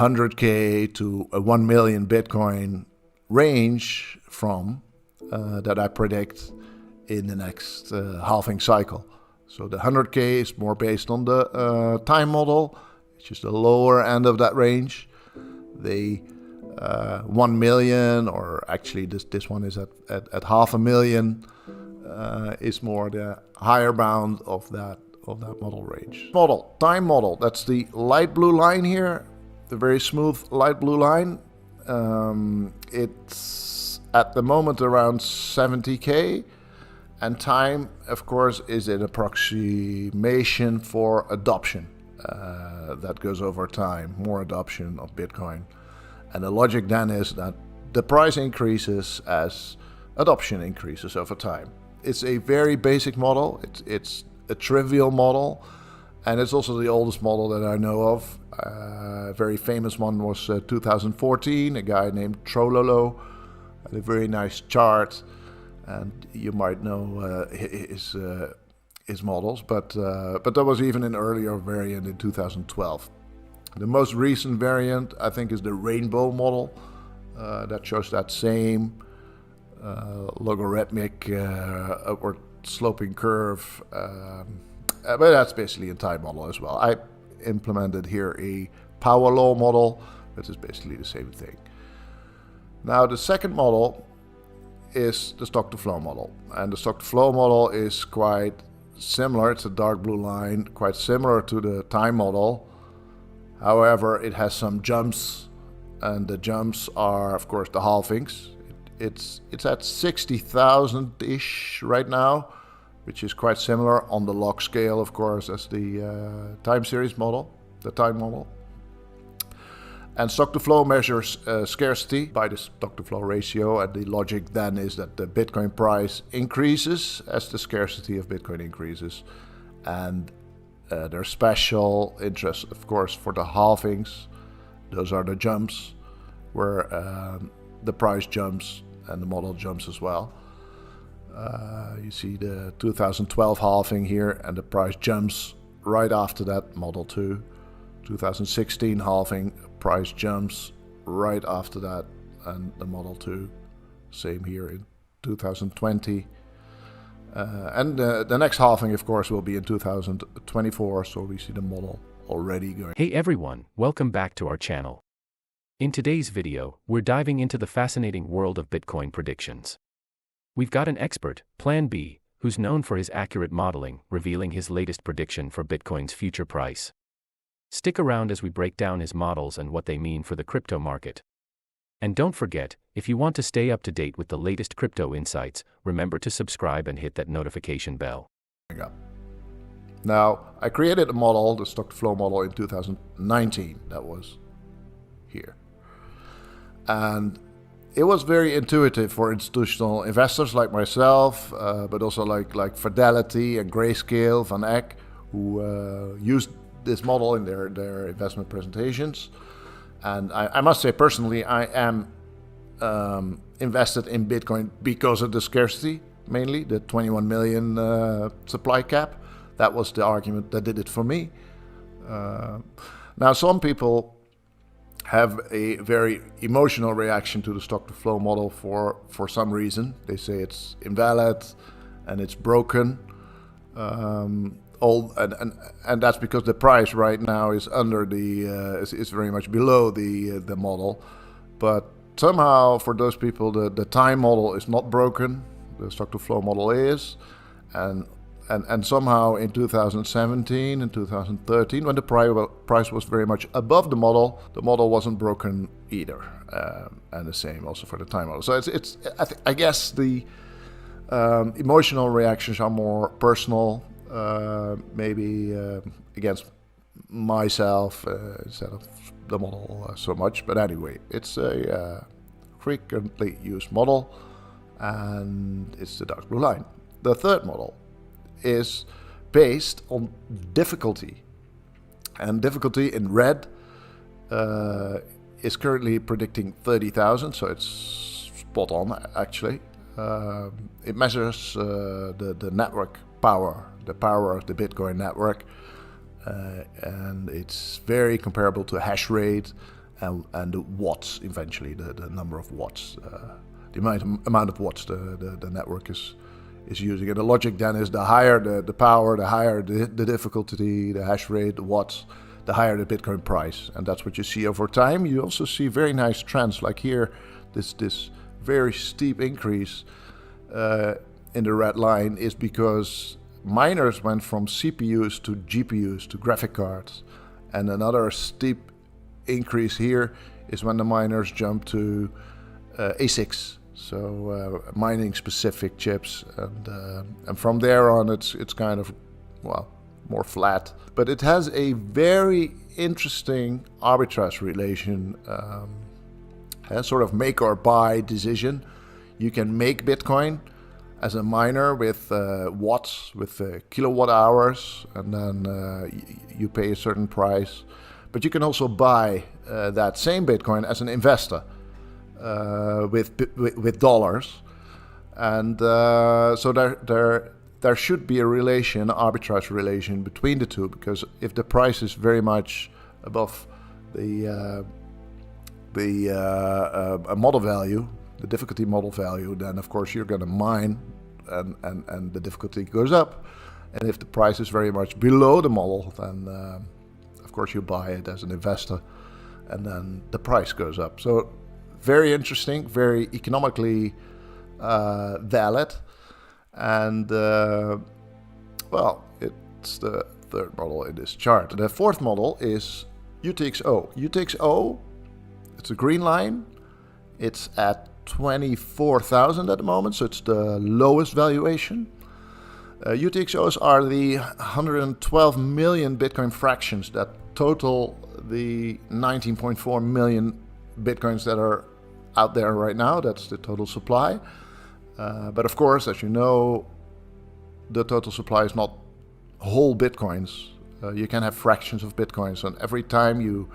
100K to a 1 million Bitcoin range from that I predict in the next halving cycle. So the 100K is more based on the time model, which is the lower end of that range. The 1 million, or actually this one is at 500,000, is more the higher bound of that model range. Time model, that's the light blue line here, the very smooth light blue line. It's at the moment around 70K, and time, of course, is an approximation for adoption that goes over time, more adoption of Bitcoin. And the logic then is that the price increases as adoption increases over time. It's a very basic model. It's a trivial model, and it's also the oldest model that I know of. A very famous one was 2014. A guy named Trololo had a very nice chart, and you might know his models. But there was even an earlier variant in 2012. The most recent variant, I think, is the rainbow model that shows that same logarithmic upward sloping curve, but that's basically a time model as well. I implemented here a power law model, which is basically the same thing. Now the second model is the stock to flow model, and the stock to flow model is quite similar. It's a dark blue line, quite similar to the time model. However, it has some jumps, and the jumps are, of course, the halvings. It's at 60,000-ish right now, which is quite similar on the log scale, of course, as the time series model, the time model. And stock to flow measures scarcity by the stock to flow ratio, and the logic then is that the Bitcoin price increases as the scarcity of Bitcoin increases. And there's special interest, of course, for the halvings. Those are the jumps where the price jumps and the model jumps as well. You see the 2012 halving here, and the price jumps right after that, model 2. 2016 halving, price jumps right after that, and the model 2. Same here in 2020. And the next halving, of course, will be in 2024, so we see the model already going. Hey everyone, welcome back to our channel. In today's video, we're diving into the fascinating world of Bitcoin predictions. We've got an expert, Plan B, who's known for his accurate modeling, revealing his latest prediction for Bitcoin's future price. Stick around as we break down his models and what they mean for the crypto market. And don't forget, if you want to stay up to date with the latest crypto insights, remember to subscribe and hit that notification bell. Now, I created a model, the stock to flow model, in 2019. That was here. And it was very intuitive for institutional investors like myself, but also like Fidelity and Grayscale, Van Eck, who used this model in their investment presentations. And I must say, personally, I am invested in Bitcoin because of the scarcity, mainly the 21 million supply cap. That was the argument that did it for me. Now, some people have a very emotional reaction to the stock to flow model for some reason. They say it's invalid and it's broken. And that's because the price right now is under is very much below the model. But somehow, for those people, the time model is not broken. The stock to flow model is, and somehow in 2017 and 2013, when the price was very much above the model wasn't broken either. And the same also for the time model. So I guess the emotional reactions are more personal. Maybe against myself instead of the model so much. But anyway, it's a frequently used model, and it's the dark blue line. The third model is based on difficulty, and difficulty in red is currently predicting 30,000, so it's spot on actually. It measures the network power, the power of the Bitcoin network, and it's very comparable to hash rate and the watts eventually, the number of watts, the amount of watts the network is using. And the logic then is the higher the power, the higher the difficulty, the hash rate, the watts, the higher the Bitcoin price. And that's what you see over time. You also see very nice trends, like here, this very steep increase in the red line is because miners went from CPUs to GPUs to graphic cards. And another steep increase here is when the miners jump to ASICs, so mining specific chips, and from there on it's kind of, well, more flat. But it has a very interesting arbitrage relation, a sort of make or buy decision. You can make Bitcoin as a miner with watts, with kilowatt hours, and then you pay a certain price. But you can also buy that same Bitcoin as an investor with dollars, and so there should be a relation, arbitrage relation between the two, because if the price is very much above the model value, the difficulty model value, then of course you're going to mine, and the difficulty goes up. And if the price is very much below the model, then of course you buy it as an investor, and then the price goes up. So very interesting, very economically valid, and well, it's the third model in this chart. The fourth model is UTXO. UTXO, it's a green line. It's at 24,000 at the moment, so it's the lowest valuation. UTXOs are the 112 million Bitcoin fractions that total the 19.4 million Bitcoins that are out there right now. That's the total supply. But of course, as you know, the total supply is not whole Bitcoins. You can have fractions of Bitcoins, and every time you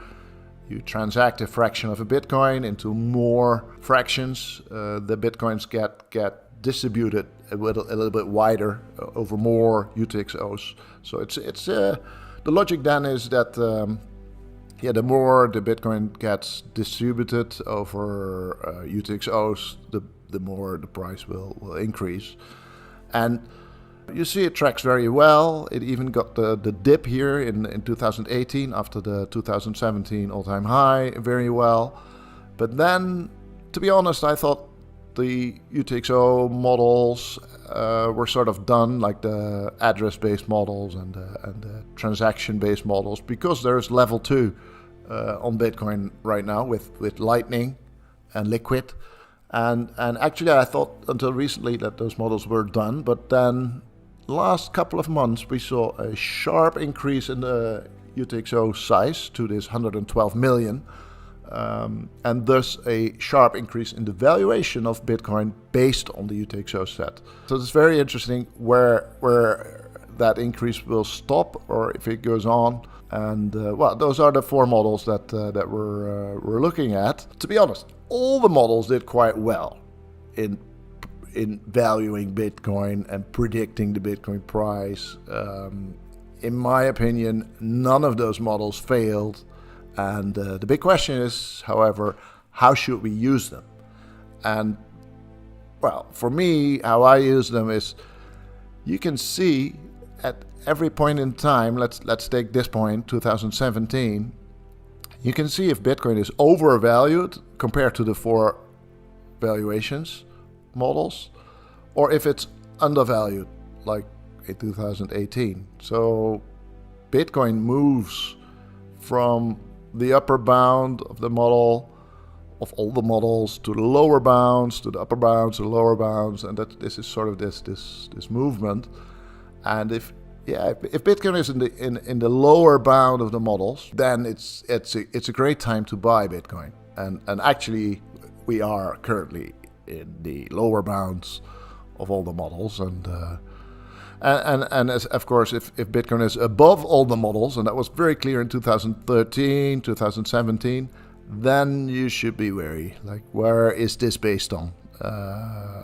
transact a fraction of a Bitcoin into more fractions, the Bitcoins get distributed a little bit wider over more UTXOs. So it's the logic then is that the more the Bitcoin gets distributed over UTXOs, the more the price will increase. And you see it tracks very well. It even got the dip here in 2018 after the 2017 all-time high very well. But then, to be honest, I thought the UTXO models were sort of done, like the address-based models and the transaction-based models, because there's level 2 on Bitcoin right now with Lightning and Liquid. And actually I thought until recently that those models were done, but then last couple of months we saw a sharp increase in the UTXO size to this 112 million, and thus a sharp increase in the valuation of Bitcoin based on the UTXO set. So it's very interesting where that increase will stop or if it goes on. And well, those are the four models that we're looking at. To be honest, all the models did quite well in valuing Bitcoin and predicting the Bitcoin price. In my opinion, none of those models failed. And the big question is, however, how should we use them? And well, for me, how I use them is, you can see at every point in time, let's take this point, 2017, you can see if Bitcoin is overvalued compared to the four valuations models, or if it's undervalued, like in 2018. So Bitcoin moves from the upper bound of the model, of all the models, to the lower bounds, to the upper bounds, to the lower bounds, and that this is sort of this movement. And if Bitcoin is in the lower bound of the models, then it's a great time to buy Bitcoin. And actually, we are currently in the lower bounds of all the models, and as, of course, if Bitcoin is above all the models, and that was very clear in 2013, 2017, then you should be wary. Like, where is this based on?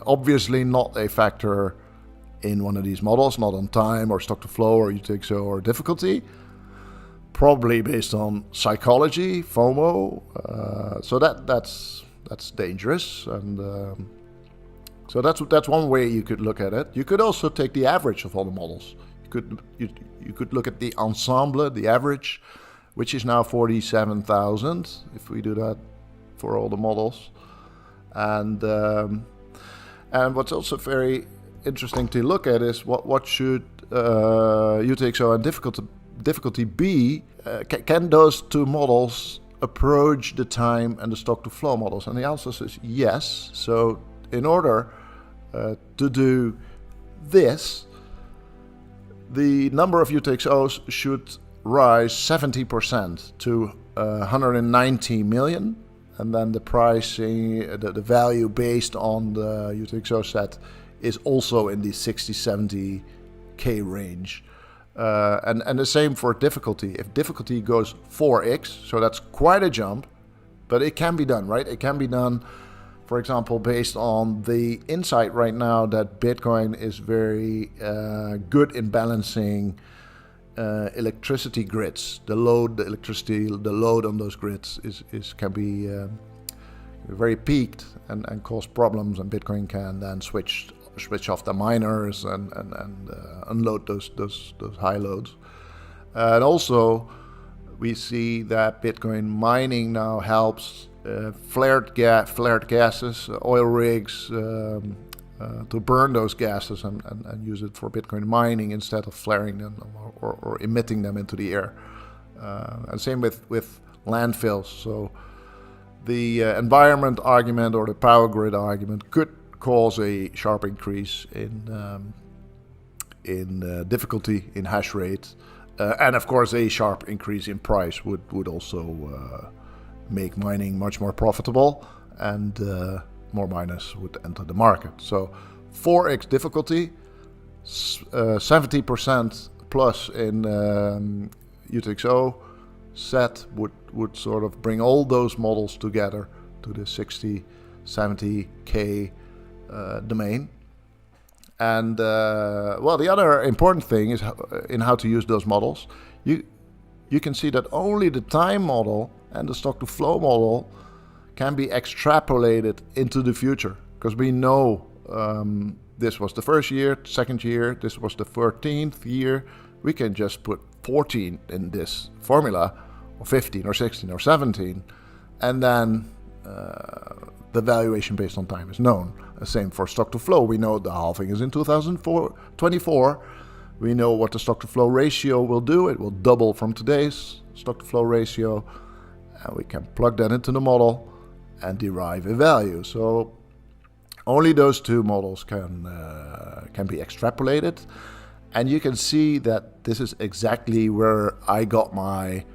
Obviously, not a factor in one of these models, not on time or stock to flow or UTXO or difficulty. probably based on psychology, FOMO. So that's dangerous, and so that's one way you could look at it. You could also take the average of all the models. You could look at the ensemble, the average, which is now 47,000 if we do that for all the models. And what's also very interesting to look at is what should UTXO and difficulty be? Can those two models approach the time and the stock to flow models? And the answer is yes. So in order to do this, the number of UTXOs should rise 70% to 190 million. And then the pricing, the value based on the UTXO set is also in the 60-70K range. And the same for difficulty. If difficulty goes 4x, so that's quite a jump, but it can be done, right? It can be done, for example, based on the insight right now that Bitcoin is very good in balancing electricity grids. The load on those grids can be very peaked and cause problems, and Bitcoin can then switch off the miners and unload those high loads. And also we see that Bitcoin mining now helps flared gases, oil rigs, to burn those gases and use it for Bitcoin mining instead of flaring them or emitting them into the air. And same with landfills. So the environment argument or the power grid argument could cause a sharp increase in difficulty, in hash rate, and of course a sharp increase in price would also make mining much more profitable, and more miners would enter the market. So 4x difficulty, 70% plus in UTXO set would sort of bring all those models together to the 60-70K domain. And well, the other important thing is in how to use those models. You can see that only the time model and the stock to flow model can be extrapolated into the future, because we know this was the first year, second year, this was the 13th year. We can just put 14 in this formula, or 15 or 16 or 17, and then the valuation based on time is known. Same for stock to flow. We know the halving is in 2024. We know what the stock to flow ratio will do. It will double from today's stock to flow ratio, and we can plug that into the model and derive a value. So only those two models can be extrapolated, and you can see that this is exactly where I got my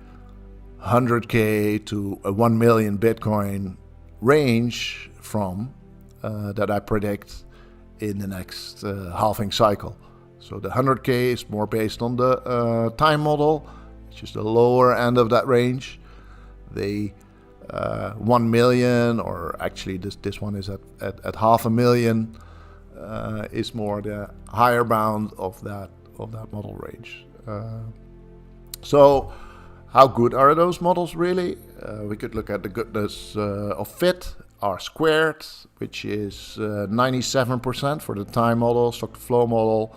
100K to a 1 million Bitcoin range from, that I predict in the next halving cycle. So the 100K is more based on the time model, which is the lower end of that range. The 1 million, or actually this one is at 500,000, is more the higher bound of that model range. So how good are those models really? We could look at the goodness of fit, R squared, which is 97% for the time model, stock to flow model,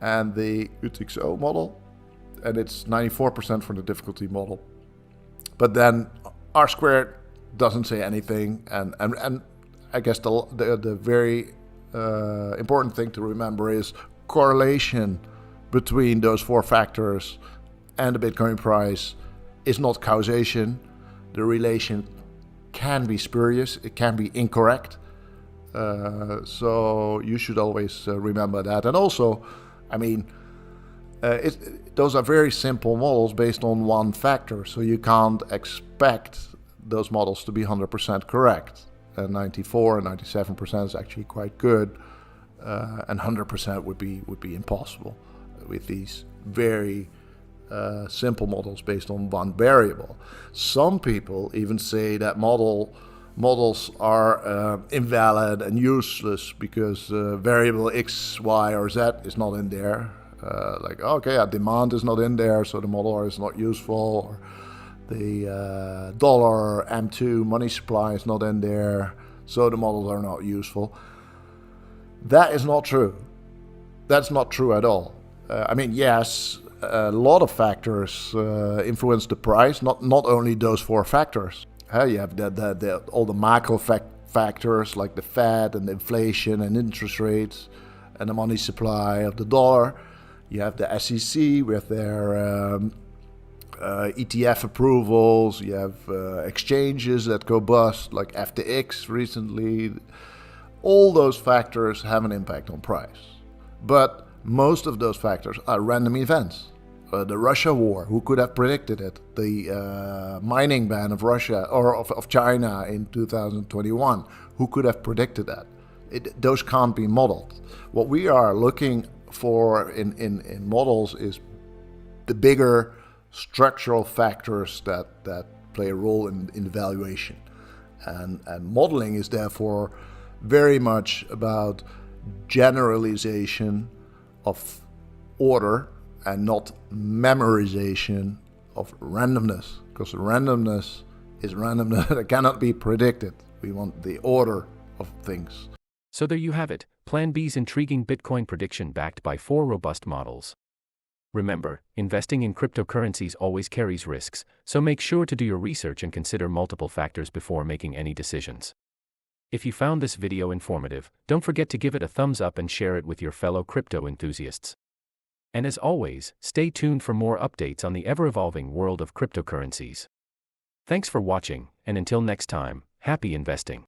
and the UTXO model, and it's 94% for the difficulty model. But then R squared doesn't say anything, and I guess the very important thing to remember is correlation between those four factors and the Bitcoin price is not causation. The relation can be spurious, it can be incorrect. So you should always remember that. And also, I mean, those are very simple models based on one factor, so you can't expect those models to be 100% correct. 94 and 97% is actually quite good, and 100% would be impossible with these very simple models based on one variable. Some people even say that models are invalid and useless because variable X, Y, or Z is not in there. Like, okay, demand is not in there, so the model is not useful. Or the dollar M2 money supply is not in there, so the models are not useful. That is not true. That's not true at all. I mean, yes, a lot of factors influence the price, not only those four factors. You have all the macro factors like the Fed and the inflation and interest rates and the money supply of the dollar. You have the SEC with their ETF approvals. You have exchanges that go bust, like FTX recently. All those factors have an impact on price. But most of those factors are random events. The Russia war, who could have predicted it? The mining ban of Russia or of China in 2021, who could have predicted that? Those can't be modeled. What we are looking for in models is the bigger structural factors that play a role in the valuation. And modeling is therefore very much about generalization of order and not memorization of randomness, because randomness is randomness that cannot be predicted. We want the order of things. So there you have it, Plan B's intriguing Bitcoin prediction backed by 4 robust models. Remember, investing in cryptocurrencies always carries risks, so make sure to do your research and consider multiple factors before making any decisions. If you found this video informative, don't forget to give it a thumbs up and share it with your fellow crypto enthusiasts. And as always, stay tuned for more updates on the ever-evolving world of cryptocurrencies. Thanks for watching, and until next time, happy investing.